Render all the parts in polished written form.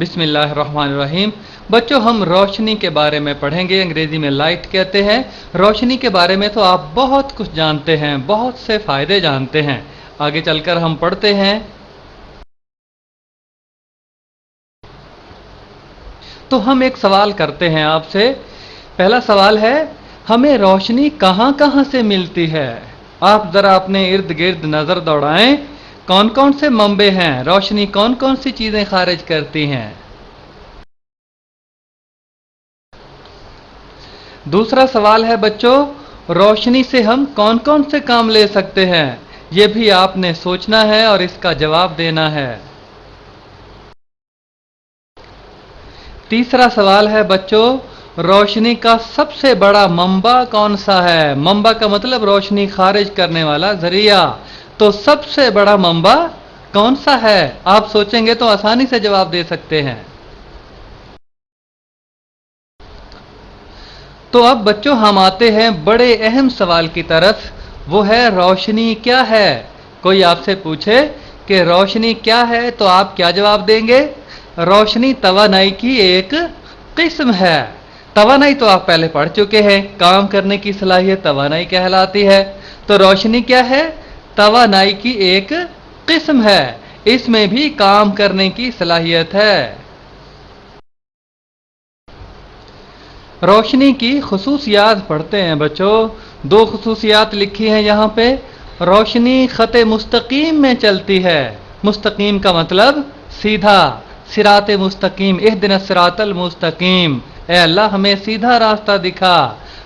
بسم اللہ الرحمن الرحیم۔ بچوں ہم روشنی کے بارے میں پڑھیں گے، انگریزی میں لائٹ کہتے ہیں۔ روشنی کے بارے میں تو آپ بہت کچھ جانتے ہیں، بہت سے فائدے جانتے ہیں۔ آگے چل کر ہم پڑھتے ہیں۔ تو ہم ایک سوال کرتے ہیں آپ سے۔ پہلا سوال ہے، ہمیں روشنی کہاں کہاں سے ملتی ہے؟ آپ ذرا اپنے ارد گرد نظر دوڑائیں، کون کون سے منبع ہیں؟ روشنی کون کون سی چیزیں خارج کرتی ہیں؟ دوسرا سوال ہے بچوں، روشنی سے ہم کون کون سے کام لے سکتے ہیں؟ یہ بھی آپ نے سوچنا ہے اور اس کا جواب دینا ہے۔ تیسرا سوال ہے بچوں، روشنی کا سب سے بڑا منبع کون سا ہے؟ منبع کا مطلب روشنی خارج کرنے والا ذریعہ۔ تو سب سے بڑا منبع کون سا ہے؟ آپ سوچیں گے تو آسانی سے جواب دے سکتے ہیں۔ تو اب بچوں ہم آتے ہیں بڑے اہم سوال کی طرف، وہ ہے روشنی کیا ہے؟ کوئی آپ سے پوچھے کہ روشنی کیا ہے تو آپ کیا جواب دیں گے؟ روشنی توانائی کی ایک قسم ہے۔ توانائی تو آپ پہلے پڑھ چکے ہیں، کام کرنے کی صلاحیت توانائی کہلاتی ہے۔ تو روشنی کیا ہے؟ توانائی کی ایک قسم ہے، اس میں بھی کام کرنے کی صلاحیت ہے۔ روشنی کی خصوصیات پڑھتے ہیں بچوں۔ دو خصوصیات لکھی ہیں یہاں پہ۔ روشنی خط مستقیم میں چلتی ہے۔ مستقیم کا مطلب سیدھا، صراط مستقیم، اہدنا الصراط المستقیم، اے اللہ ہمیں سیدھا راستہ دکھا۔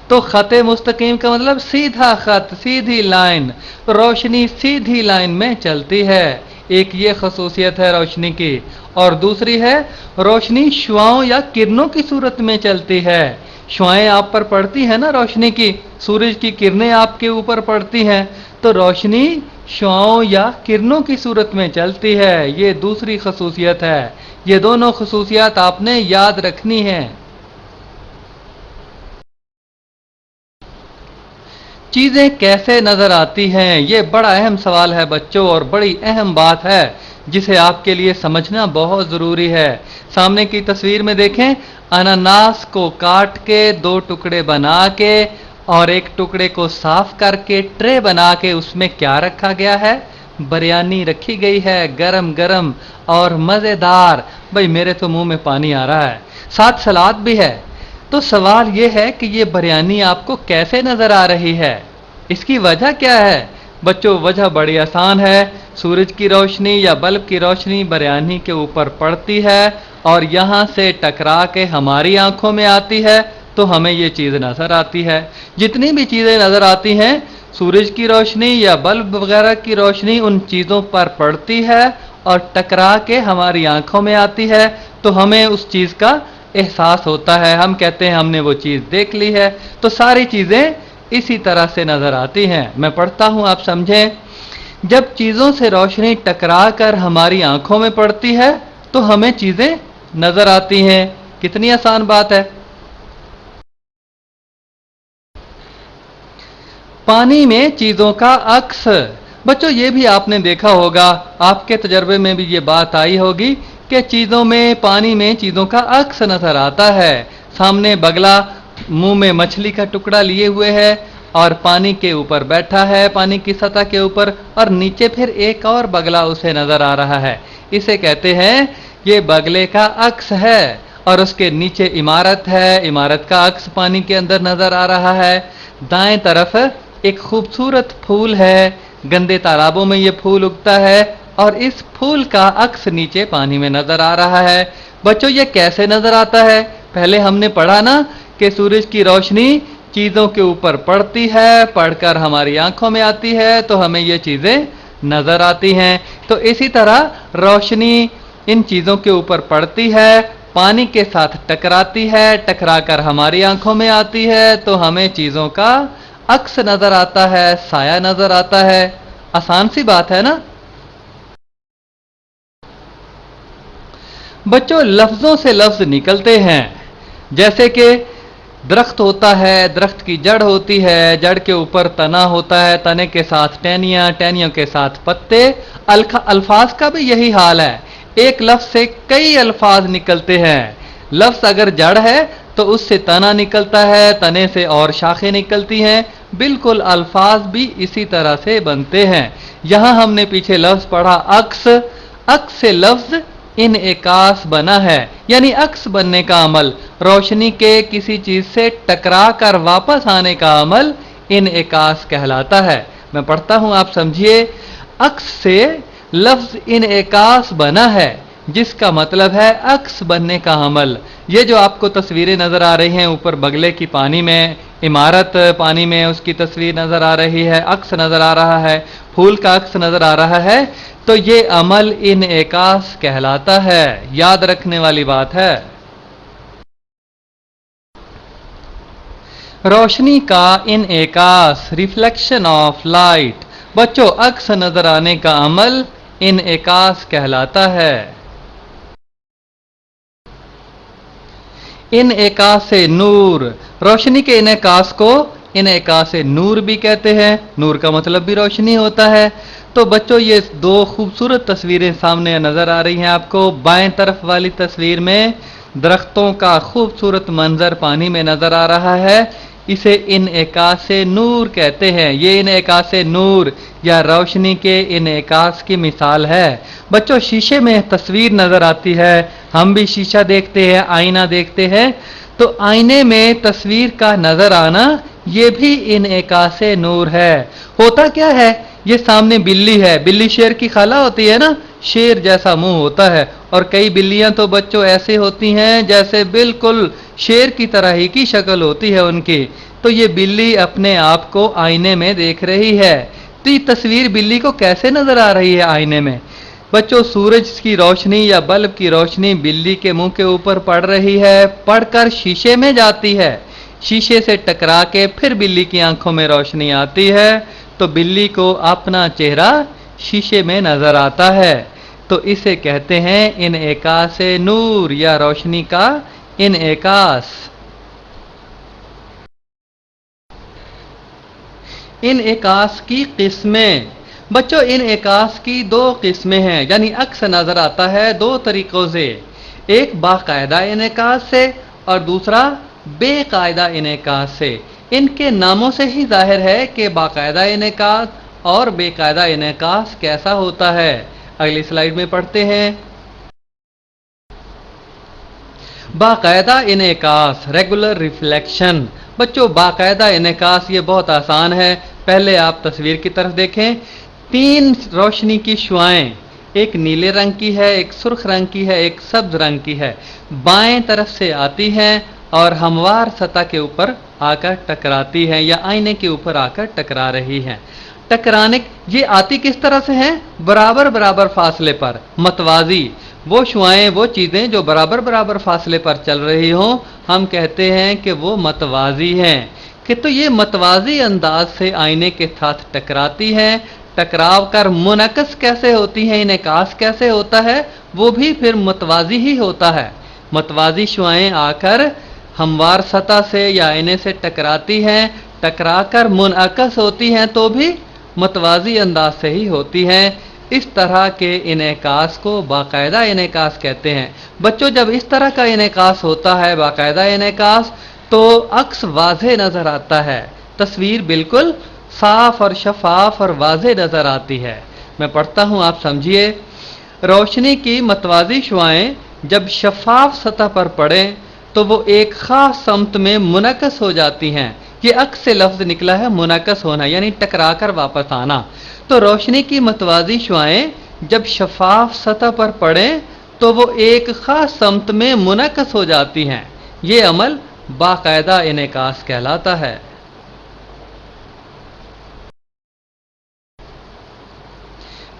تو خط مستقیم کا مطلب سیدھا خط، سیدھی لائن۔ روشنی سیدھی لائن میں چلتی ہے، ایک یہ خصوصیت ہے روشنی کی۔ اور دوسری ہے روشنی شعاؤں یا کرنوں کی صورت میں چلتی ہے۔ شعائیں آپ پر پڑتی ہیں نا روشنی کی، سورج کی کرنیں آپ کے اوپر پڑتی ہیں، تو روشنی شعاؤں یا کرنوں کی صورت میں چلتی ہے، یہ دوسری خصوصیت ہے۔ یہ دونوں خصوصیات آپ نے یاد رکھنی ہیں۔ چیزیں کیسے نظر آتی ہیں؟ یہ بڑا اہم سوال ہے بچوں، اور بڑی اہم بات ہے جسے آپ کے لیے سمجھنا بہت ضروری ہے۔ سامنے کی تصویر میں دیکھیں، اناناس کو کاٹ کے دو ٹکڑے بنا کے اور ایک ٹکڑے کو صاف کر کے ٹرے بنا کے اس میں کیا رکھا گیا ہے؟ بریانی رکھی گئی ہے، گرم گرم اور مزیدار۔ بھئی میرے تو منہ میں پانی آ رہا ہے، ساتھ سلاد بھی ہے۔ تو سوال یہ ہے کہ یہ بریانی آپ کو کیسے نظر آ رہی ہے؟ اس کی وجہ کیا ہے؟ بچوں وجہ بڑی آسان ہے، سورج کی روشنی یا بلب کی روشنی بریانی کے اوپر پڑتی ہے اور یہاں سے ٹکرا کے ہماری آنکھوں میں آتی ہے تو ہمیں یہ چیز نظر آتی ہے۔ جتنی بھی چیزیں نظر آتی ہیں، سورج کی روشنی یا بلب وغیرہ کی روشنی ان چیزوں پر پڑتی ہے اور ٹکرا کے ہماری آنکھوں میں آتی ہے تو ہمیں اس چیز کا احساس ہوتا ہے، ہم کہتے ہیں ہم نے وہ چیز دیکھ لی ہے۔ تو ساری چیزیں اسی طرح سے نظر آتی ہیں۔ میں پڑھتا ہوں، آپ سمجھیں۔ جب چیزوں سے روشنی ٹکرا کر ہماری آنکھوں میں پڑتی ہے تو ہمیں چیزیں نظر آتی ہیں۔ کتنی آسان بات ہے۔ پانی میں چیزوں کا عکس، بچوں یہ بھی آپ نے دیکھا ہوگا، آپ کے تجربے میں بھی یہ بات آئی ہوگی کہ چیزوں میں، پانی میں چیزوں کا عکس نظر آتا ہے۔ سامنے بگلا منہ میں مچھلی کا ٹکڑا لیے ہوئے ہے اور پانی کے اوپر بیٹھا ہے، پانی کی سطح کے اوپر، اور نیچے پھر ایک اور بگلا اسے نظر آ رہا ہے۔ اسے کہتے ہیں یہ بگلے کا عکس ہے، اور اس کے نیچے عمارت ہے، عمارت کا عکس پانی کے اندر نظر آ رہا ہے۔ دائیں طرف ایک خوبصورت پھول ہے، گندے تالابوں میں یہ پھول اگتا ہے اور اس پھول کا عکس نیچے پانی میں نظر آ رہا ہے۔ بچوں یہ کیسے نظر آتا ہے؟ پہلے ہم نے پڑھا نا کہ سورج کی روشنی چیزوں کے اوپر پڑتی ہے، پڑھ کر ہماری آنکھوں میں آتی ہے تو ہمیں یہ چیزیں نظر آتی ہیں۔ تو اسی طرح روشنی ان چیزوں کے اوپر پڑتی ہے، پانی کے ساتھ ٹکراتی ہے، ٹکرا کر ہماری آنکھوں میں آتی ہے تو ہمیں چیزوں کا عکس نظر آتا ہے، سایہ نظر آتا ہے۔ آسان سی بات ہے نا؟ بچوں لفظوں سے لفظ نکلتے ہیں، جیسے کہ درخت ہوتا ہے، درخت کی جڑ ہوتی ہے، جڑ کے اوپر تنا ہوتا ہے، تنے کے ساتھ ٹہنیاں، ٹہنیوں کے ساتھ پتے۔ الفاظ کا بھی یہی حال ہے، एक लफ्ज से कई अल्फाज निकलते हैं। लफ्ज अगर जड़ है तो उससे तना निकलता है, तने से और शाखें निकलती हैं। बिल्कुल अल्फाज भी इसी तरह से बनते हैं। यहां हमने पीछे लफ्ज पढ़ा अक्स, अक्स से लफ्ज इनएकास बना है, यानी अक्स बनने का अमल, रोशनी के किसी चीज से टकरा कर वापस आने का अमल इनएकास कहलाता है। मैं पढ़ता हूं, आप समझिए। अक्स से लफ्ज इनएकास बना है, जिसका मतलब है अक्स बनने का अमल। ये जो आपको तस्वीरें नजर आ रही हैं, ऊपर बगले की पानी में, इमारत पानी में, उसकी तस्वीर नजर आ रही है, अक्स नजर आ रहा है, फूल का अक्स नजर आ रहा है, तो ये अमल इनएकास कहलाता है। याद रखने वाली बात है। रोशनी का इनएकास, रिफ्लेक्शन ऑफ लाइट। बच्चों, अक्स नजर आने का अमल इनएकास कहलाता है। इनएकास से नूर, रोशनी के इनएकास को इनएकास से नूर भी कहते हैं। नूर का मतलब भी रोशनी होता है। तो बच्चों, ये दो खूबसूरत तस्वीरें सामने नजर आ रही हैं आपको। बाएं तरफ वाली तस्वीर में दरख्तों का खूबसूरत मंजर पानी में नजर आ रहा है, इसे इनएकास नूर कहते हैं। ये इनएकास नूर या रोशनी के इनएकास की मिसाल है। बच्चों, शीशे में तस्वीर नजर आती है, हम भी शीशा देखते हैं, आईना देखते हैं, तो आईने में तस्वीर का नजर आना ये भी इनएकास नूर है। होता क्या है, ये सामने बिल्ली है, बिल्ली शेर की खाला होती है ना, शेर जैसा मुंह होता है, और कई बिल्लियां तो बच्चों ऐसे होती हैं जैसे बिल्कुल शेर की तरह ही की शक्ल होती है उनकी। तो ये बिल्ली अपने आप को आईने में देख रही है। तो ये तस्वीर बिल्ली को कैसे नजर आ रही है आईने में? बच्चों, सूरज की रोशनी या बल्ब की रोशनी बिल्ली के मुंह के ऊपर पड़ रही है, पड़कर शीशे में जाती है, शीशे से टकरा के फिर बिल्ली की आंखों में रोशनी आती है, तो बिल्ली को अपना चेहरा शीशे में नजर आता है। तो इसे कहते हैं इनएकास नूर या रोशनी का इनएकास। इनएकास की किस्में। बच्चों, इनएकास की दो किस्में हैं, यानी अक्स नजर आता है दो तरीकों से। एक बाकायदा इनएकास से और दूसरा बेकायदा इनएकास से। इनके नामों से ही जाहिर है कि बाकायदा इनएकास और बेकायदा इनएकास कैसा होता है। अगली स्लाइड में पढ़ते हैं। बाकायदा इनएकास, रेगुलर रिफ्लेक्शन। बच्चों, बाकायदा इनएकास ये बहुत आसान है। पहले आप तस्वीर की तरफ देखें। तीन रोशनी की शुआएं, एक नीले रंग की है, एक सुर्ख रंग की है, एक सब्ज रंग की है, बाएं तरफ से आती हैं और हमवार सतह के ऊपर आकर टकराती हैं या आईने के ऊपर आकर टकरा रही हैं। टकराने ये आती किस तरह से हैं? बराबर बराबर फासले पर, मतवाजी। वो शुआएं, वो चीजें जो बराबर बराबर फासले पर चल रही हों, हम कहते हैं कि वो मतवाजी हैं। कि तो ये मतवाजी अंदाज से आईने के साथ टकराती हैं, टकराव कर मुनकस कैसे होती हैं, इनकास कैसे होता है, वो भी फिर मतवाजी ही होता है। मतवाजी शुआएं आकर हमवार सतह से या आईने से टकराती हैं, टकराकर मुनअकस होती हैं, तो भी मतवाजी अंदाज से ही होती हैं। इस तरह के इनकास को बाकायदा इनकास कहते हैं। बच्चों, जब इस तरह का इनकास होता है, बाकायदा इनकास, तो अक्स वाज़ेह नजर आता है, तस्वीर बिल्कुल साफ और शफाफ और वाज़ेह नजर आती है। मैं पढ़ता हूं, आप समझिए। रोशनी की मतवाजी शुआएं जब शफाफ सतह पर पड़े तो वो एक खास समत में मुनकस हो जाती हैं। ये अक्स से लफ्ज निकला है, मुनकस होना, यानी टकराकर वापस आना। तो रोशनी की मतवाजी शुआएं जब शफाफ सतह पर पड़े तो वो एक खास समत में मुनकस हो जाती हैं। ये अमल बाकायदा इनकास कहलाता है।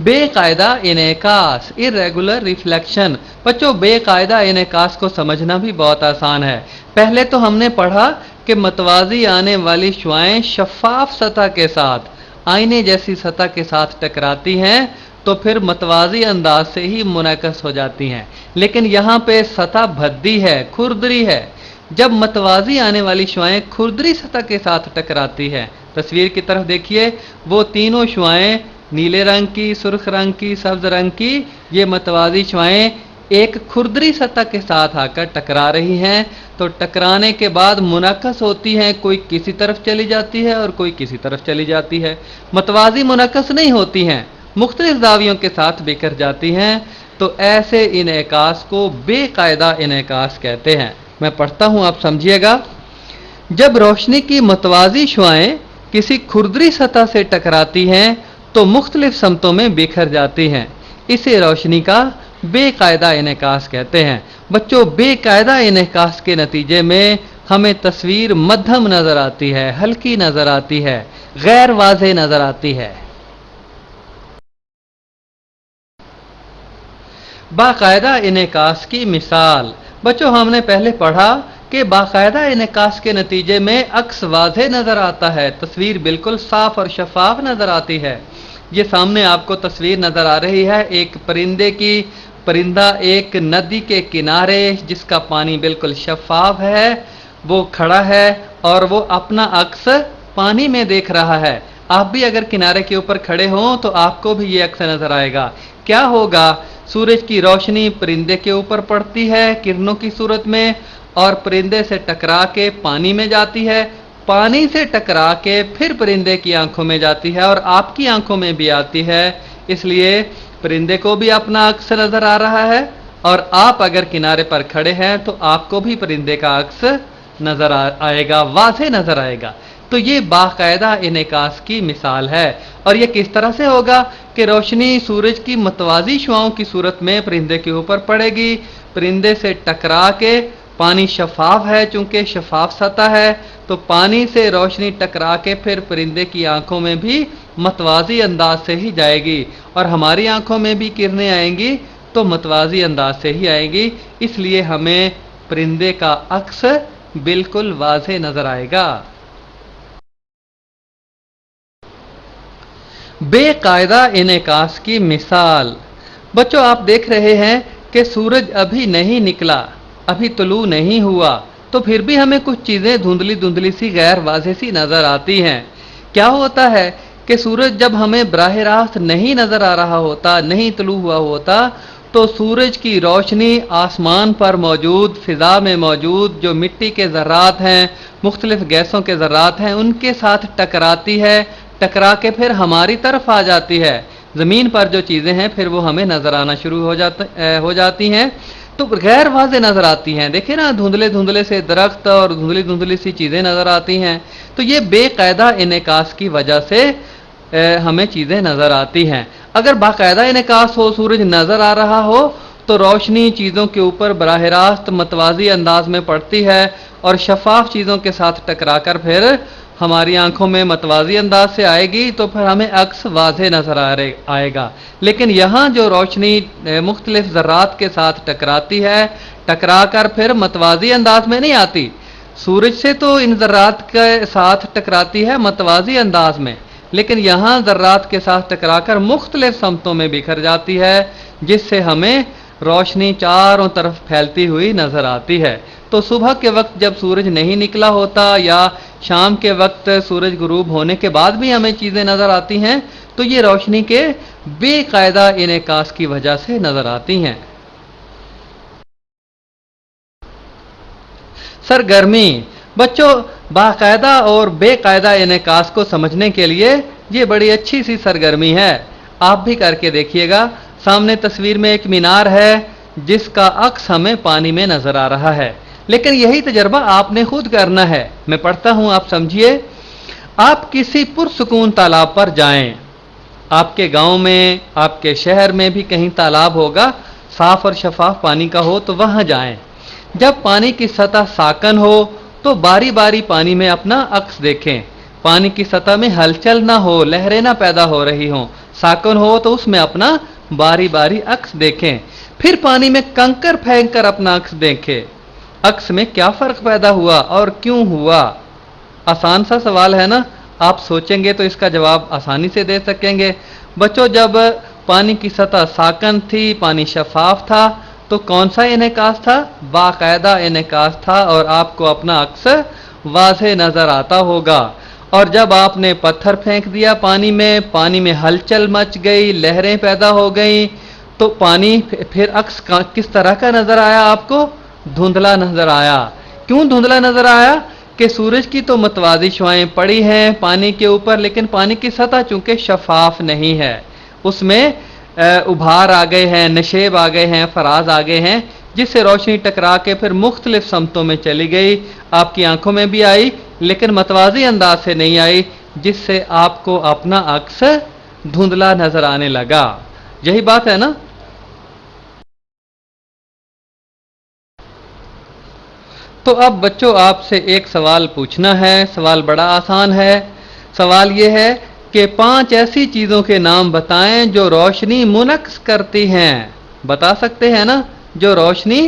बेकायदा इनकास, इर्रेगुलर रिफ्लेक्शन। बच्चों, बेकायदा इनकास को समझना भी बहुत आसान है। पहले तो हमने पढ़ा कि मतवाजी आने वाली शुआएं शफाफ सतह के साथ, आईने जैसी सतह के साथ टकराती हैं तो फिर मतवाजी अंदाज से ही मुनकस हो जाती हैं। लेकिन यहाँ पे सतह भद्दी है, खुरदरी है। जब मतवाजी आने वाली शुआएं खुरदरी सतह के साथ टकराती है, तस्वीर की तरफ देखिए, वो तीनों शुआएं नीले रंग की, सुर्ख रंग की, सब्ज रंग की, ये मतवाजी शुआएं एक खुरदरी सतह के साथ आकर टकरा रही हैं, तो टकराने के बाद मुनक्कस होती हैं, कोई किसी तरफ चली जाती है और कोई किसी तरफ चली जाती है। मतवाजी मुनक्कस नहीं होती हैं, मुख्तलिफ जावियों के साथ बिखर जाती हैं, तो ऐसे इनेकास को बेकायदा इनेकास कहते हैं। मैं पढ़ता हूं, आप समझिएगा। जब रोशनी की मतवाजी शुआएं किसी खुरदरी सतह से टकराती हैं तो मुख्तलिफ समतों में बिखर जाती हैं, इसे रोशनी का बेकायदा इनेकास कहते हैं। बच्चों, बेकायदा इनेकास के नतीजे में हमें तस्वीर मध्यम नजर आती है, हल्की नजर आती है, गैर वाज़ेह नजर आती है। बाकायदा इनेकास की मिसाल। बच्चों, हमने पहले पढ़ा कि बाकायदा इनेकास के नतीजे में अक्स वाज़ेह नजर आता है, तस्वीर बिल्कुल साफ और शफाफ नजर आती है। ये सामने आपको तस्वीर नजर आ रही है एक परिंदे की। परिंदा एक नदी के किनारे, जिसका पानी बिल्कुल शफाफ है, वो खड़ा है और वो अपना अक्स पानी में देख रहा है। आप भी अगर किनारे के ऊपर खड़े हों तो आपको भी ये अक्स नजर आएगा। क्या होगा? सूरज की रोशनी परिंदे के ऊपर पड़ती है किरणों की सूरत में, और परिंदे से टकरा के पानी में जाती है, पानी से टकरा के फिर परिंदे की आंखों में जाती है और आपकी आंखों में भी आती है। इसलिए परिंदे को भी अपना अक्स नजर आ रहा है, और आप अगर किनारे पर खड़े हैं तो आपको भी परिंदे का अक्स नजर आएगा, वाज़ेह नजर आएगा। तो ये बाकायदा इनेकास की मिसाल है। और ये किस तरह से होगा कि रोशनी सूरज की मतवाजी शुआओं की सूरत में परिंदे के ऊपर पड़ेगी, परिंदे से टकरा के, पानी शफाफ है, चूंकि शफाफ सतह है, तो पानी से रोशनी टकरा के फिर परिंदे की आंखों में भी मतवाजी अंदाज से ही जाएगी, और हमारी आंखों में भी किरणें आएंगी तो मतवाजी अंदाज से ही आएंगी। इसलिए हमें परिंदे का अक्स बिल्कुल वाज़ेह नजर आएगा। बेकायदा इनेकास की मिसाल। बच्चों, आप देख रहे हैं कि सूरज अभी नहीं निकला, अभी तुलू नहीं हुआ, तो फिर भी हमें कुछ चीजें धुंधली धुंधली सी, गैर वाज़ेह सी नजर आती हैं। क्या होता है कि सूरज जब हमें बराह रास्त नहीं नजर आ रहा होता, नहीं तुलू हुआ होता, तो सूरज की रोशनी आसमान पर मौजूद, फिजा में मौजूद जो मिट्टी के ज़र्रात हैं, मुख्तलिफ गैसों के ज़र्रात हैं, उनके साथ टकराती है, टकरा के फिर हमारी तरफ आ जाती है। ज़मीन पर जो चीज़ें हैं फिर वो हमें नजर आना शुरू हो जाती हैं, तो गैर वाज़ेह नजर आती हैं। देखिए ना, धुंधले धुंधले से दरख्त और धुंधली धुंधली सी चीज़ें नजर आती हैं। तो ये बेकायदा इनेकास की वजह से हमें चीज़ें नजर आती हैं। अगर बाकायदा इनेकास हो, सूरज नजर आ रहा हो, तो रोशनी चीज़ों के ऊपर बराह रास्त मतवाजी अंदाज में पड़ती है और शफाफ चीज़ों के साथ टकराकर फिर हमारी आंखों में मतवाजी अंदाज से आएगी, तो फिर हमें अक्स वाज़ेह नजर आएगा। लेकिन यहाँ जो रोशनी मुख्तलिफ ज़र्रात के साथ टकराती है, टकरा कर फिर मतवाजी अंदाज में नहीं आती, सूरज से तो इन ज़र्रात के साथ टकराती है मतवाजी अंदाज में, लेकिन यहाँ ज़र्रात के साथ टकराकर मुख्तलिफ समतों में बिखर जाती है, जिससे हमें रोशनी चारों तरफ फैलती हुई नजर आती है। तो सुबह के वक्त जब सूरज नहीं निकला होता या शाम के वक्त सूरज गुरूब होने के बाद भी हमें चीज़ें नजर आती हैं, तो ये रोशनी के बेकायदा इनेकास की वजह से नजर आती हैं। सरगर्मी। बच्चों, बाकायदा और बेकायदा इनेकास को समझने के लिए ये बड़ी अच्छी सी सरगर्मी है, आप भी करके देखिएगा। सामने तस्वीर में एक मीनार है जिसका अक्स हमें पानी में नजर आ रहा है, लेकिन यही तजर्बा आपने खुद करना है। मैं पढ़ता हूं, आप समझिए। आप किसी पुरसुकून तालाब पर जाएं, आपके गांव में, आपके शहर में भी कहीं तालाब होगा, साफ और शफाफ पानी का हो, तो वहां जाएं। जब पानी की सतह साकन हो तो बारी बारी पानी में अपना अक्स देखें। पानी की सतह में हलचल ना हो, लहरें ना पैदा हो रही हों, साकन हो तो उसमें अपना बारी बारी अक्स देखें। फिर पानी में कंकर फेंक कर अपना अक्स देखें। अक्स में क्या फर्क पैदा हुआ और क्यों हुआ? आसान सा सवाल है ना, आप सोचेंगे तो इसका जवाब आसानी से दे सकेंगे। बच्चों, जब पानी की सतह साकन थी, पानी शफाफ था, तो कौन सा इनेकास था? बाकायदा इनेकास था, और आपको अपना अक्स वाज़ेह नजर आता होगा। और जब आपने पत्थर फेंक दिया पानी में हलचल मच गई, लहरें पैदा हो गई, तो पानी फिर अक्स किस तरह का नजर आया आपको? धुंधला नजर आया। क्यों धुंधला नजर आया? कि सूरज की तो मतवाजी शुआएं पड़ी हैं पानी के ऊपर, लेकिन पानी की सतह चूंकि शफाफ नहीं है, उसमें उभार आ गए हैं, नशेब आ गए हैं, फराज आ गए हैं, जिससे रोशनी टकरा के फिर मुख्तलिफ समतों में चली गई, आपकी आंखों में भी आई लेकिन मतवाजी अंदाज से नहीं आई, जिससे आपको अपना अक्स धुंधला नजर आने लगा। यही बात है ना? तो अब बच्चों आपसे एक सवाल पूछना है। सवाल बड़ा आसान है। सवाल यह है कि 5 ऐसी चीजों के नाम बताएं जो रोशनी मुनक्स करती हैं। बता सकते हैं ना? जो रोशनी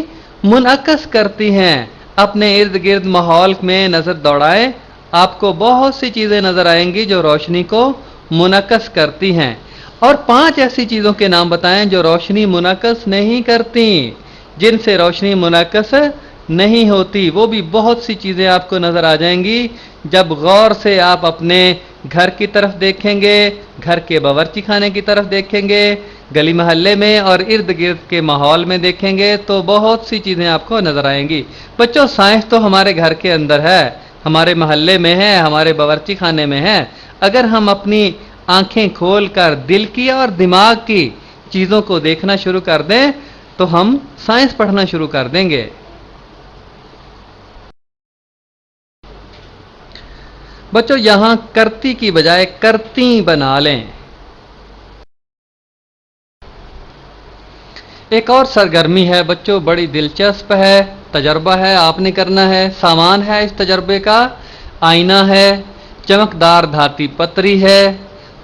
मुनक्स करती हैं। अपने इर्द गिर्द माहौल में नजर दौड़ाएं, आपको बहुत सी चीजें नजर आएंगी जो रोशनी को मुनक्स करती हैं। और 5 ऐसी चीजों के नाम बताएं जो रोशनी मुनक्स नहीं करती, जिनसे रोशनी मुनक्स नहीं होती। वो भी बहुत सी चीजें आपको नजर आ जाएंगी जब गौर से आप अपने घर की तरफ देखेंगे, घर के बावर्ची खाने की तरफ देखेंगे, गली मोहल्ले में और इर्द गिर्द के माहौल में देखेंगे, तो बहुत सी चीजें आपको नजर आएंगी। बच्चों साइंस तो हमारे घर के अंदर है, हमारे मोहल्ले में है, हमारे बावर्ची खाने में है। अगर हम अपनी आंखें खोल कर दिल की और दिमाग की चीजों को देखना शुरू कर दें तो हम साइंस पढ़ना शुरू कर देंगे। बच्चों यहां करती की बजाय करती बना लें। एक और सरगर्मी है बच्चों, बड़ी दिलचस्प है, तजर्बा है, आपने करना है। सामान है इस तजर्बे का, आईना है, चमकदार धाती पतरी है,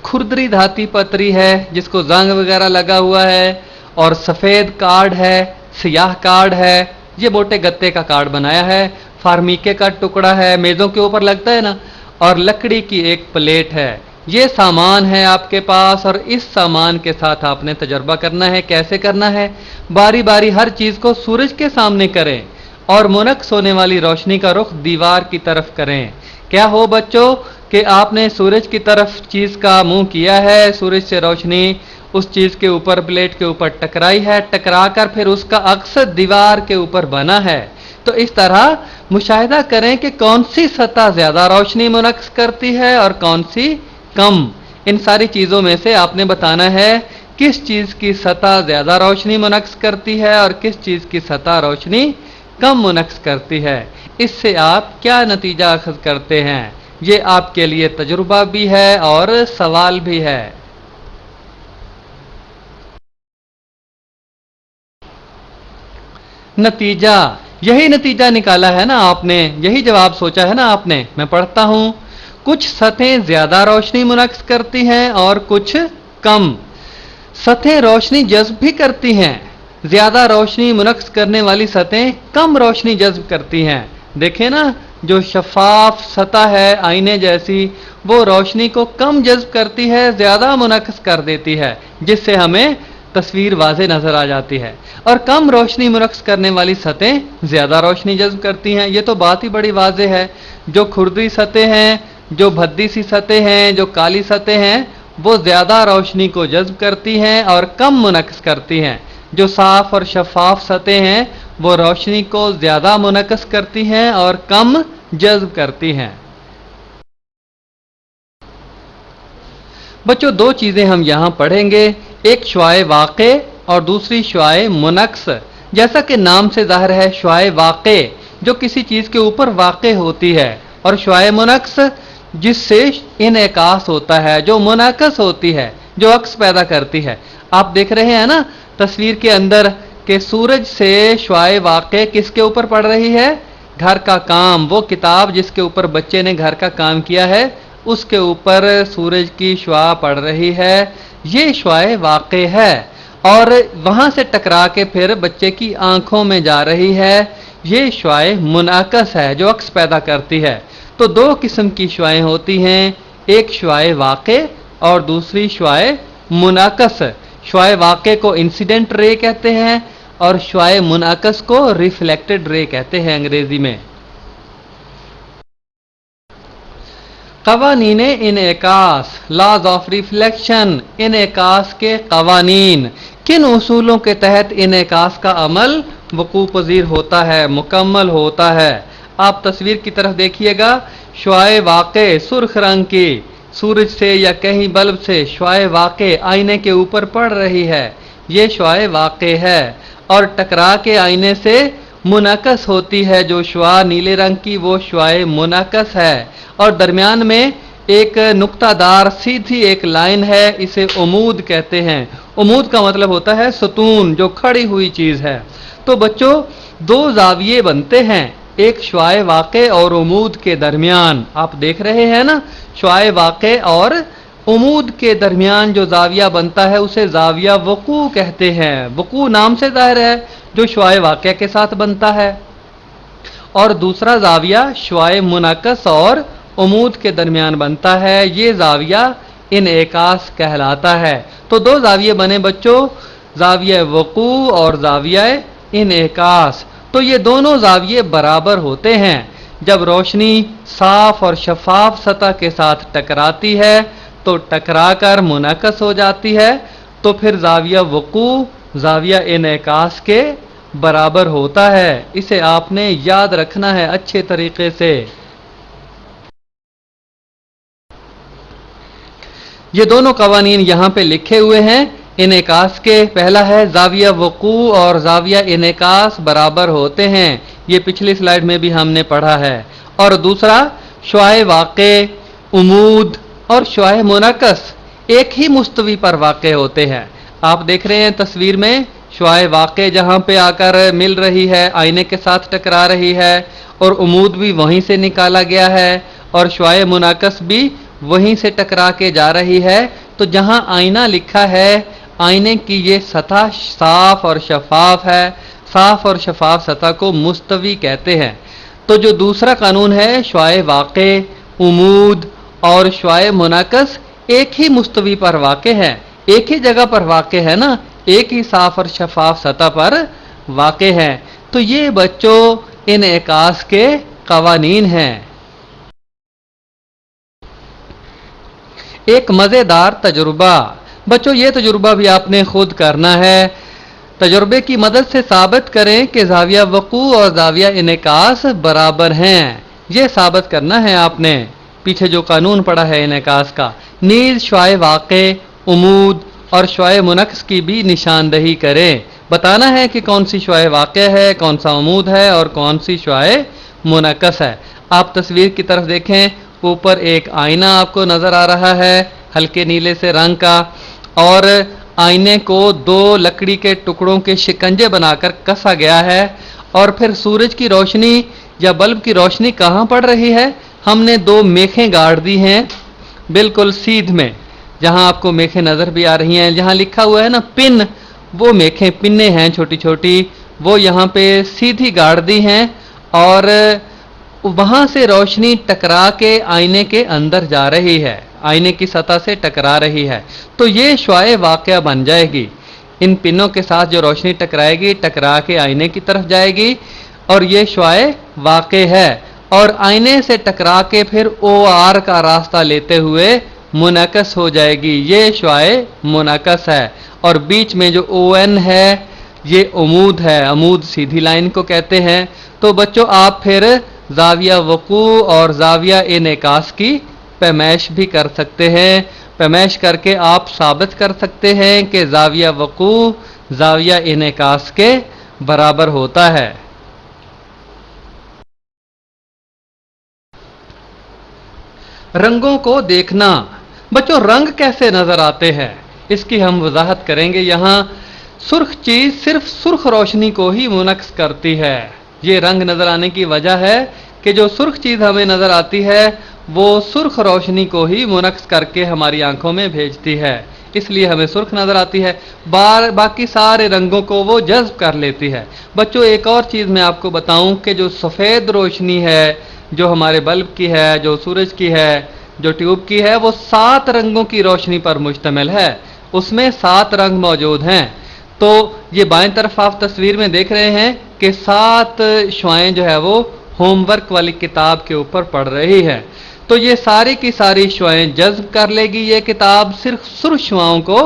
खुरदरी धाती पतरी है जिसको जंग वगैरह लगा हुआ है, और सफेद कार्ड है, सियाह कार्ड है, ये मोटे गत्ते का कार्ड बनाया है, फार्मीके का टुकड़ा है, मेजों के ऊपर लगता है ना, और लकड़ी की एक प्लेट है। ये सामान है आपके पास और इस सामान के साथ आपने तजर्बा करना है। कैसे करना है? बारी बारी हर चीज को सूरज के सामने करें और मुनक्स होने वाली रोशनी का रुख दीवार की तरफ करें। क्या हो बच्चों कि आपने सूरज की तरफ चीज का मुंह किया है, सूरज से रोशनी उस चीज के ऊपर, प्लेट के ऊपर टकराई है, टकरा कर फिर उसका अक्स दीवार के ऊपर बना है। तो इस तरह मुशाहिदा करें कि कौन सी सतह ज्यादा रोशनी मुनक्स करती है और कौन सी कम। इन सारी चीजों में से आपने बताना है किस चीज की सतह ज्यादा रोशनी मुनक्स करती है और किस चीज की सतह रोशनी कम मुनक्स करती है। इससे आप क्या नतीजा अखज़ करते हैं, ये आपके लिए तजुर्बा भी है और सवाल भी है। नतीजा, यही नतीजा निकाला है ना आपने, यही जवाब सोचा है ना आपने। मैं पढ़ता हूं, कुछ सतहें ज्यादा रोशनी मुनक्स करती हैं और कुछ कम। सतहें रोशनी जज्ब भी करती हैं, ज्यादा रोशनी मुनक्स करने वाली सतहें कम रोशनी जज्ब करती हैं। देखें ना, जो शफाफ सतह है आईने जैसी, वो रोशनी को कम जज्ब करती है, ज्यादा मुनक्स कर देती है, जिससे हमें तस्वीर वाज़े नजर आ जाती है। और कम रोशनी मुनक्स करने वाली सतहें ज्यादा रोशनी जज्ब करती हैं। ये तो बात ही बड़ी वाज़े है। जो खुरदरी सतह हैं, जो भद्दी सी सतह हैं, जो काली सतह हैं, वो ज्यादा रोशनी को जज्ब करती हैं और कम मुनक्स करती हैं। जो साफ और शफाफ सतह हैं वो रोशनी को ज्यादा मुनक्स करती हैं और कम जज्ब करती हैं। बच्चों दो चीजें हम यहां पढ़ेंगे, एक शुआए वाक़े और दूसरी शुआए मुनक्स। जैसा कि नाम से जाहिर है, शुआए वाक़े जो किसी चीज के ऊपर वाक़े होती है, और शुआए मुनक्स जिससे इनेकास होता है, जो मुनक्स होती है, जो अक्स पैदा करती है। आप देख रहे हैं ना तस्वीर के अंदर कि सूरज से शुआए वाक़े किसके ऊपर पड़ रही है? घर का काम, वो किताब जिसके ऊपर बच्चे ने घर का काम किया है उसके ऊपर सूरज की शुआ पड़ रही है। ये शुआए वाक़े है और वहां से टकरा के फिर बच्चे की आंखों में जा रही है। ये शुआए मुनाकस है जो अक्स पैदा करती है। तो दो किस्म की शुआएं होती हैं, एक शुआए वाक़े और दूसरी शुआए मुनाकस। शुआए वाक़े को इंसिडेंट रे कहते हैं और शुआए मुनाकस को रिफ्लेक्टेड रे कहते हैं अंग्रेजी में। कवानीन इनेकास, लॉज ऑफ रिफ्लेक्शन, इनेकास के कवानीन। किन उसूलों के तहत इनेकास का अमल वकू पजीर होता है, मुकम्मल होता है। आप तस्वीर की तरफ देखिएगा, शुआए वाक़े सुर्ख रंग की सूरज से या कहीं बल्ब से शुआए वाक़े आईने के ऊपर पड़ रही है, ये शुआए वाक़े है। और टकरा के आईने से मुनकस होती है, जो शुआ नीले रंग की वो शुआए मुनकस है। और दरमियान में एक नुक्तादार सीधी एक लाइन है, इसे उमूद कहते हैं। उमूद का मतलब होता है सतून, जो खड़ी हुई चीज है। तो बच्चों दो जाविये बनते हैं, एक शुआए वाक़े और उमूद के दरमियान। आप देख रहे हैं ना, शुआए वाक़े और उमूद के दरमियान जो जाविया बनता है उसे जाविया वकू कहते हैं। वकू नाम से जाहिर है जो शुआए वाक़े के साथ बनता है। और दूसरा जाविया शुआए मुनक्कस और उमूद के दरमियान बनता है, ये जाविया इनेकास कहलाता है। तो दो जाविये बने बच्चों, जाविया वकू और जाविया इनेकास। तो ये दोनों जाविये बराबर होते हैं। जब रोशनी साफ और शफाफ सतह के साथ टकराती है तो टकराकर मुनक्कस हो जाती है, तो फिर जाविया वकू जाविया इनेकास के बराबर होता है। इसे आपने याद रखना है अच्छे तरीके से। ये दोनों कवानीन यहाँ पे लिखे हुए हैं इनेकास के। पहला है जाविया वकू और जाविया इनेकास बराबर होते हैं, ये पिछली स्लाइड में भी हमने पढ़ा है। और दूसरा शुआए वाक़े, उमूद और शुआए मुनक्कस एक ही मुस्तवी पर वाक़े होते हैं। आप देख रहे हैं तस्वीर में, शुआए वाक़े जहाँ पे आकर मिल रही है, आईने के साथ टकरा रही है, और उमूद भी वहीं से निकाला गया है, और शुआए मुनक्कस भी वहीं से टकरा के जा रही है। तो जहां आईना लिखा है, आईने की ये सतह साफ और शफाफ है, साफ और शफाफ सतह को मुस्तवी कहते हैं। तो जो दूसरा कानून है शुआए वाक़े, उमूद और शुआए मुनक्कस एक ही मुस्तवी पर वाक़े है, एक ही जगह पर वाक़े है ना, एक ही साफ और शफाफ सतह पर वाक़े है। तो ये बच्चों इनेकास के कवानीन हैं। एक मजेदार तजुर्बा, बच्चों ये तजुर्बा भी आपने खुद करना है। तजुर्बे की मदद से साबित करें कि जाविया वकू और जाविया इनेकास बराबर हैं, ये साबित करना है आपने। पीछे जो कानून पड़ा है इनेकास का, नीज शुआए वाक़े, उमूद और शुआए मुनक्कस की भी निशानदही करें। बताना है कि कौन सी शुआए वाक़े है, कौन सा उमूद है और कौन सी शुआए मुनक्कस है। आप तस्वीर की तरफ देखें, ऊपर एक आईना आपको नजर आ रहा है हल्के नीले से रंग का, और आईने को दो लकड़ी के टुकड़ों के शिकंजे बनाकर कसा गया है। और फिर सूरज की रोशनी या बल्ब की रोशनी कहाँ पड़ रही है, हमने दो मेखें गाड़ दी हैं बिल्कुल सीध में, जहां आपको मेखें नजर भी आ रही हैं। जहां लिखा हुआ है ना पिन, वो मेखें पिन्ने हैं छोटी छोटी, वो यहाँ पे सीधी गाड़ दी हैं, और वहां से रोशनी टकरा के आईने के अंदर जा रही है, आईने की सतह से टकरा रही है। तो ये शुआए वाक़या बन जाएगी। इन पिनों के साथ जो रोशनी टकराएगी, टकरा के आईने की तरफ जाएगी, और ये शुआए वाक़े है। और आईने से टकरा के फिर OR का रास्ता लेते हुए मुनक्कस हो जाएगी, ये शुआए मुनक्कस है। और बीच में जो ON है ये उमूद है, उमूद सीधी लाइन को कहते हैं। तो बच्चों आप फिर जाविया वकू और जाविया इनेकास की पैमाइश भी कर सकते हैं। पैमाइश करके आप साबित कर सकते हैं कि जाविया वकू जाविया इनेकास के बराबर होता है। रंगों को देखना, बच्चों रंग कैसे नजर आते हैं इसकी हम वजाहत करेंगे। यहाँ सुर्ख चीज सिर्फ सुर्ख रोशनी को ही मुनक्स करती है। ये रंग नजर आने की वजह है कि जो सुर्ख चीज हमें नजर आती है वो सुर्ख रोशनी को ही मुनक्स करके हमारी आंखों में भेजती है, इसलिए हमें सुर्ख नजर आती है। बाकी सारे रंगों को वो जज्ब कर लेती है। बच्चों एक और चीज मैं आपको बताऊं कि जो सफेद रोशनी है, जो हमारे बल्ब की है, जो सूरज की है, जो ट्यूब की है, वो 7 रंगों की रोशनी पर मुश्तमिल है। उसमें 7 रंग मौजूद हैं। तो ये बाएं तरफ आप तस्वीर में देख रहे हैं कि 7 शुआएं जो है वो होमवर्क वाली किताब के ऊपर पड़ रही है। तो ये सारी की सारी शुआएं जज्ब कर लेगी ये किताब, सिर्फ सुर्ख शुआओं को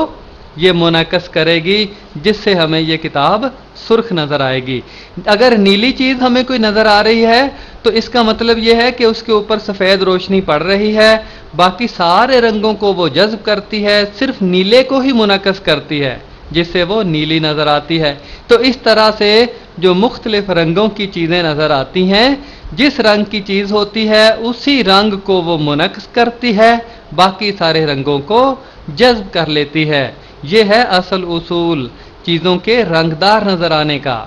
یہ منعکس کرے گی، جس سے ہمیں یہ کتاب سرخ نظر آئے گی۔ اگر نیلی چیز ہمیں کوئی نظر آ رہی ہے تو اس کا مطلب یہ ہے کہ اس کے اوپر سفید روشنی پڑ رہی ہے، باقی سارے رنگوں کو وہ جذب کرتی ہے، صرف نیلے کو ہی منعکس کرتی ہے جس سے وہ نیلی نظر آتی ہے۔ تو اس طرح سے جو مختلف رنگوں کی چیزیں نظر آتی ہیں، جس رنگ کی چیز ہوتی ہے اسی رنگ کو وہ منعکس کرتی ہے، باقی سارے رنگوں کو جذب کر لیتی ہے۔ یہ ہے اصل اصول چیزوں کے رنگدار نظر آنے کا۔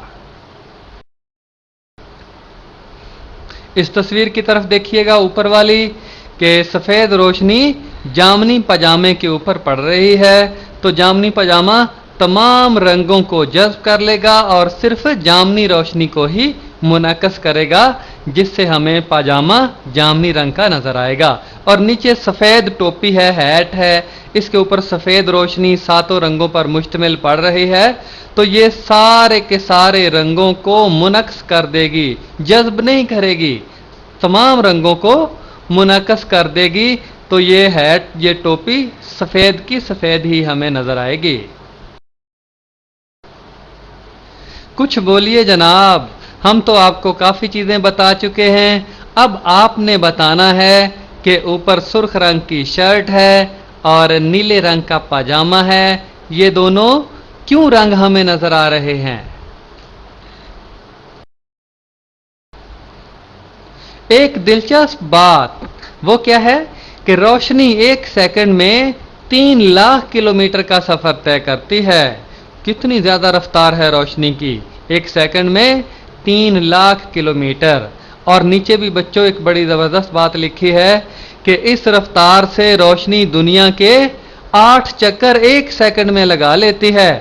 اس تصویر کی طرف دیکھیے گا اوپر والی، کہ سفید روشنی جامنی پاجامے کے اوپر پڑ رہی ہے، تو جامنی پاجامہ تمام رنگوں کو جذب کر لے گا اور صرف جامنی روشنی کو ہی منعکس کرے گا، جس سے ہمیں پاجامہ جامنی رنگ کا نظر آئے گا۔ اور نیچے سفید ٹوپی ہے، ہیٹ ہے، اس کے اوپر سفید روشنی ساتوں رنگوں پر مشتمل پڑ رہی ہے، تو یہ سارے کے سارے رنگوں کو منعکس کر دے گی، جذب نہیں کرے گی، تمام رنگوں کو منعکس کر دے گی۔ تو یہ ہیٹ، یہ ٹوپی سفید کی سفید ہی ہمیں نظر آئے گی۔ کچھ بولیے جناب، ہم تو آپ کو کافی چیزیں بتا چکے ہیں، اب آپ نے بتانا ہے کہ اوپر سرخ رنگ کی شرٹ ہے اور نیلے رنگ کا پاجامہ ہے، یہ دونوں کیوں رنگ ہمیں نظر آ رہے ہیں؟ ایک دلچسپ بات وہ کیا ہے کہ روشنی ایک سیکنڈ میں 3 لاکھ کلومیٹر کا سفر طے کرتی ہے۔ کتنی زیادہ رفتار ہے روشنی کی، ایک سیکنڈ میں 3 لاکھ کلومیٹر۔ اور نیچے بھی بچوں ایک بڑی زبردست بات لکھی ہے کہ اس رفتار سے روشنی دنیا کے 8 چکر ایک سیکنڈ میں لگا لیتی ہے۔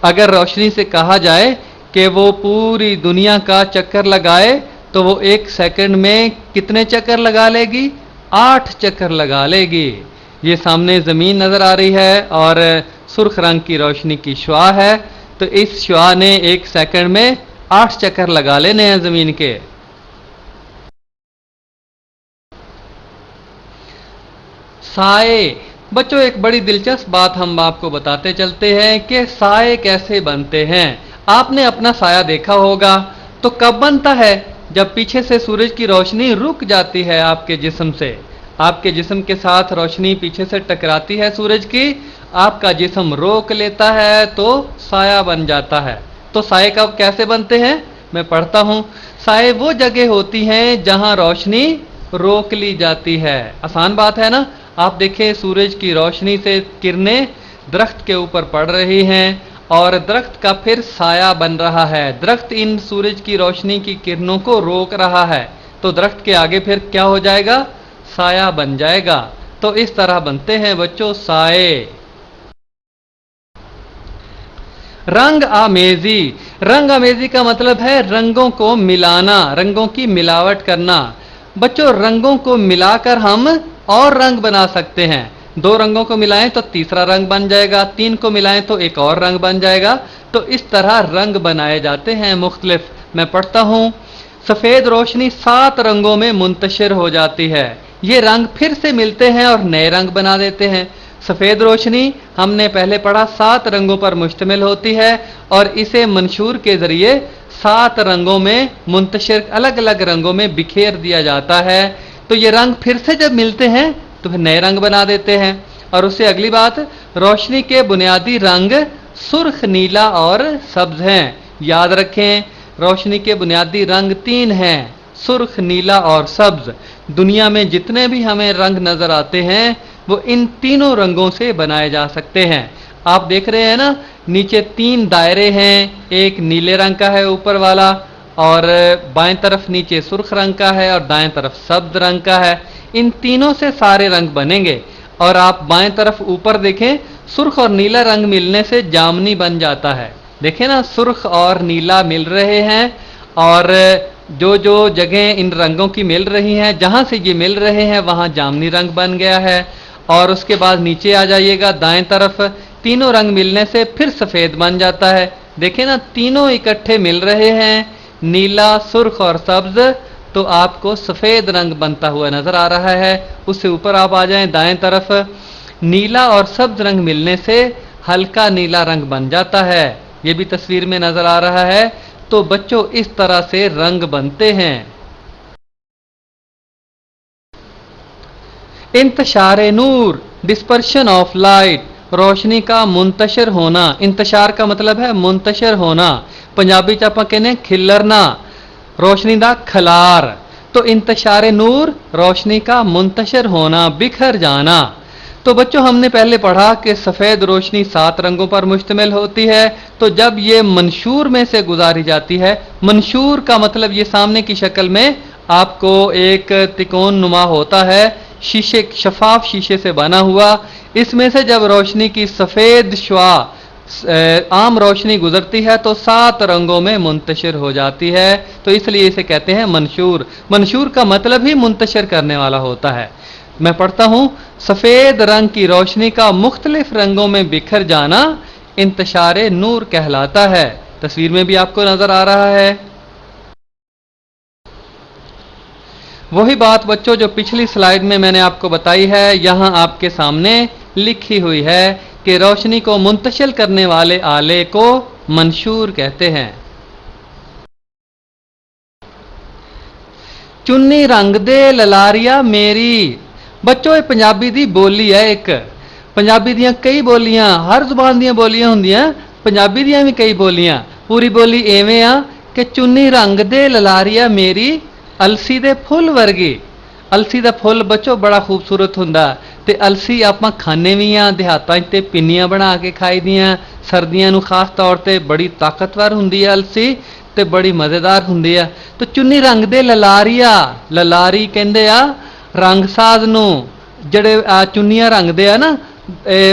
اگر روشنی سے کہا جائے کہ وہ پوری دنیا کا چکر لگائے تو وہ ایک سیکنڈ میں کتنے چکر لگا لے گی؟ 8 چکر لگا لے گی۔ یہ سامنے زمین نظر آ رہی ہے اور سرخ رنگ کی روشنی کی شعاع ہے، تو اس شعاع نے ایک سیکنڈ میں 8 چکر لگا لینے ہیں زمین کے۔ سائے، بچوں ایک بڑی دلچسپ بات ہم آپ کو بتاتے چلتے ہیں کہ سائے کیسے بنتے ہیں۔ آپ نے اپنا سایہ دیکھا ہوگا، تو کب بنتا ہے؟ جب پیچھے سے سورج کی روشنی رک جاتی ہے آپ کے جسم سے، آپ کے جسم کے ساتھ روشنی پیچھے سے ٹکراتی ہے سورج کی، آپ کا جسم روک لیتا ہے تو سایہ بن جاتا ہے۔ تو سائے کب کیسے بنتے ہیں؟ میں پڑھتا ہوں۔ سائے وہ جگہ ہوتی ہیں جہاں روشنی روک لی جاتی ہے۔ آسان بات ہے نا، آپ دیکھیں سورج کی روشنی سے کرنیں درخت کے اوپر پڑ رہی ہیں اور درخت کا پھر سایہ بن رہا ہے، درخت ان سورج کی روشنی کی کرنوں کو روک رہا ہے، تو درخت کے آگے پھر کیا ہو جائے گا؟ سایہ بن جائے گا۔ تو اس طرح بنتے ہیں بچوں سائے۔ رنگ آمیزی، رنگ آمیزی کا مطلب ہے رنگوں کو ملانا، رنگوں کی ملاوٹ کرنا۔ بچوں رنگوں کو ملا کر ہم اور رنگ بنا سکتے ہیں۔ 2 رنگوں کو ملائیں تو تیسرا رنگ بن جائے گا، 3 کو ملائیں تو ایک اور رنگ بن جائے گا۔ تو اس طرح رنگ بنائے جاتے ہیں مختلف۔ میں پڑھتا ہوں، سفید روشنی 7 رنگوں میں منتشر ہو جاتی ہے، یہ رنگ پھر سے ملتے ہیں اور نئے رنگ بنا دیتے ہیں۔ سفید روشنی ہم نے پہلے پڑھا 7 رنگوں پر مشتمل ہوتی ہے اور اسے منشور کے ذریعے 7 رنگوں میں منتشر، الگ الگ رنگوں میں بکھیر دیا جاتا ہے۔ تو یہ رنگ پھر سے جب ملتے ہیں تو پھر نئے رنگ بنا دیتے ہیں۔ اور اس سے اگلی بات، روشنی کے بنیادی رنگ سرخ، نیلا اور سبز ہیں۔ یاد رکھیں روشنی کے بنیادی رنگ 3 ہیں، سرخ، نیلا اور سبز۔ دنیا میں جتنے بھی ہمیں رنگ نظر آتے ہیں وہ ان تینوں رنگوں سے بنائے جا سکتے ہیں۔ آپ دیکھ رہے ہیں نا، نیچے 3 دائرے ہیں، ایک نیلے رنگ کا ہے اوپر والا، اور بائیں طرف نیچے سرخ رنگ کا ہے اور دائیں طرف سبز رنگ کا ہے۔ ان تینوں سے سارے رنگ بنیں گے۔ اور آپ بائیں طرف اوپر دیکھیں، سرخ اور نیلا رنگ ملنے سے جامنی بن جاتا ہے۔ دیکھیں نا، سرخ اور نیلا مل رہے ہیں اور جو جگہیں ان رنگوں کی مل رہی ہیں، جہاں سے یہ مل رہے ہیں وہاں جامنی رنگ بن گیا ہے۔ اور اس کے بعد نیچے آ جائیے گا دائیں طرف، تینوں رنگ ملنے سے پھر سفید بن جاتا ہے۔ دیکھیں نا، تینوں اکٹھے مل رہے ہیں، نیلا، سرخ اور سبز، تو آپ کو سفید رنگ بنتا ہوا نظر آ رہا ہے۔ اس سے اوپر آپ آ جائیں دائیں طرف، نیلا اور سبز رنگ ملنے سے हल्का नीला रंग बन जाता है। ये भी तस्वीर में नजर आ रहा है। तो बच्चों इस तरह से रंग बनते हैं। इंतशार नूर, डिस्पर्शन ऑफ लाइट, रोशनी का मुंतशिर होना। इंतशार का मतलब है मुंतशिर होना। पंजाबी च आपां कहने खिलरना, रोशनी का खलार। तो इंतशार नूर, रोशनी का मुंतशिर होना, बिखर जाना। तो बच्चों हमने पहले पढ़ा कि सफ़ेद रोशनी 7 रंगों पर मुश्तमिल होती है। तो जब ये मंशूर में से गुजारी जाती है, मंशूर का मतलब ये सामने की शक्ल में आपको एक तिकोन नुमा होता है, शीशे, शफाफ शीशे से बना हुआ। इसमें से जब रोशनी की सफ़ेद शुआ, आम रोशनी गुजरती है तो 7 रंगों में मुंतशिर हो जाती है। तो इसलिए इसे कहते हैं मंशूर। मंशूर का मतलब ही मुंतशिर करने वाला होता है। मैं पढ़ता हूं, सफेद रंग की रोशनी का मुख्तलिफ रंगों में बिखर जाना इंतशारे नूर कहलाता है। तस्वीर में भी आपको नजर आ रहा है। वही बात बच्चों जो पिछली स्लाइड में मैंने आपको बताई है, यहां आपके सामने लिखी हुई है कि रोशनी को मुंतशिल करने वाले आले को मंशूर कहते हैं। चुन्नी रंग दे ललारिया मेरी। बच्चों ये पंजाबी दी बोली है। एक पंजाबी दियां कई बोलियां, हर जुबान दियां बोलियां होंदियां, पंजाबी दियां भी कई बोलियां। पूरी बोली एवें आ कि चुन्नी रंग दे ललारिया मेरी, अलसी दे फुल वर्गी। अलसी दा फुल बच्चों बड़ा खूबसूरत हुंदा ते अलसी आपां खाने भी आ, देहातां ते पिन्नियां बना के खाई दियां। सर्दियां नूं खास तौर ते बड़ी ताकतवर हुंदी है अलसी ते बड़ी मजेदार हुंदी है। तो चुन्नी रंग दे ललारिया, ललारी कहंदे आ रंगसाज नूं, ਜਿਹੜੇ ਚੁੰਨੀਆਂ ਰੰਗਦੇ ਆ ਨਾ,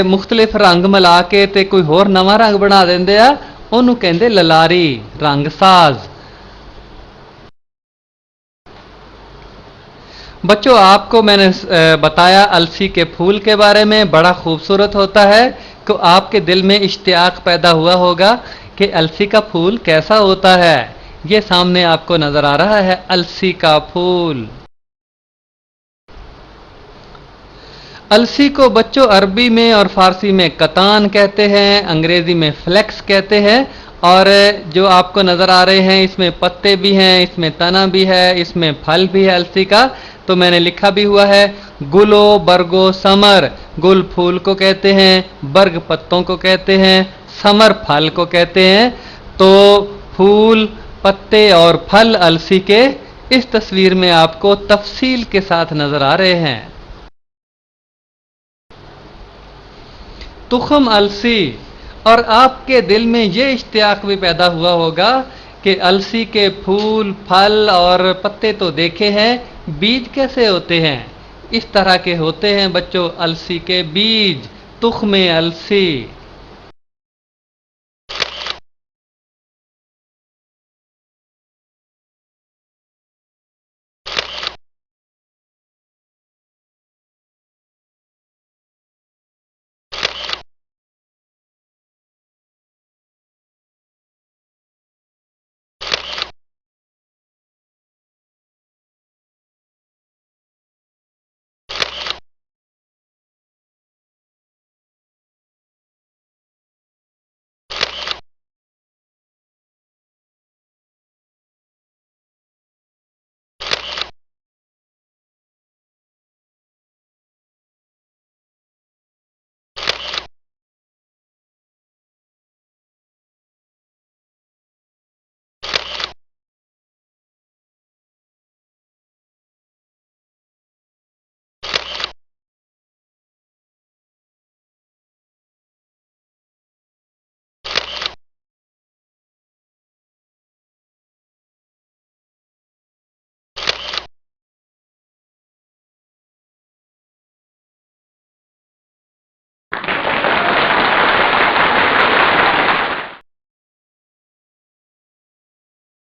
ਮੁxtਲਿਫ ਰੰਗ ਮਿਲਾ ਕੇ ਤੇ ਕੋਈ ਹੋਰ ਨਵਾਂ ਰੰਗ ਬਣਾ ਦਿੰਦੇ ਆ, ਉਹਨੂੰ ਕਹਿੰਦੇ ਲਲਾਰੀ, रंगसाज। बच्चों आपको मैंने बताया अलसी के फूल के बारे में, बड़ा खूबसूरत होता है। तो आपके दिल में इश्तियाक पैदा हुआ होगा कि अलसी का फूल कैसा होता है। ये सामने आपको नजर आ रहा है अलसी का फूल। अलसी को बच्चों अरबी में और फारसी में कतान कहते हैं, अंग्रेजी में फ्लेक्स कहते हैं। और जो आपको नजर आ रहे हैं इसमें पत्ते भी हैं, इसमें तना भी है, इसमें फल भी है अलसी का। तो मैंने लिखा भी हुआ है गुलो बरगो समर। गुल फूल को कहते हैं, बर्ग पत्तों को कहते हैं, समर फल को कहते हैं। तो फूल, पत्ते और फल अलसी के इस तस्वीर में आपको तफसील के साथ नजर आ रहे हैं। तुखम अलसी। और आपके दिल में ये इश्तियाक भी पैदा हुआ होगा कि अलसी के फूल, फल और पत्ते तो देखे हैं, बीज कैसे होते हैं। इस तरह के होते हैं बच्चों अलसी के बीज, तुख्मे अलसी।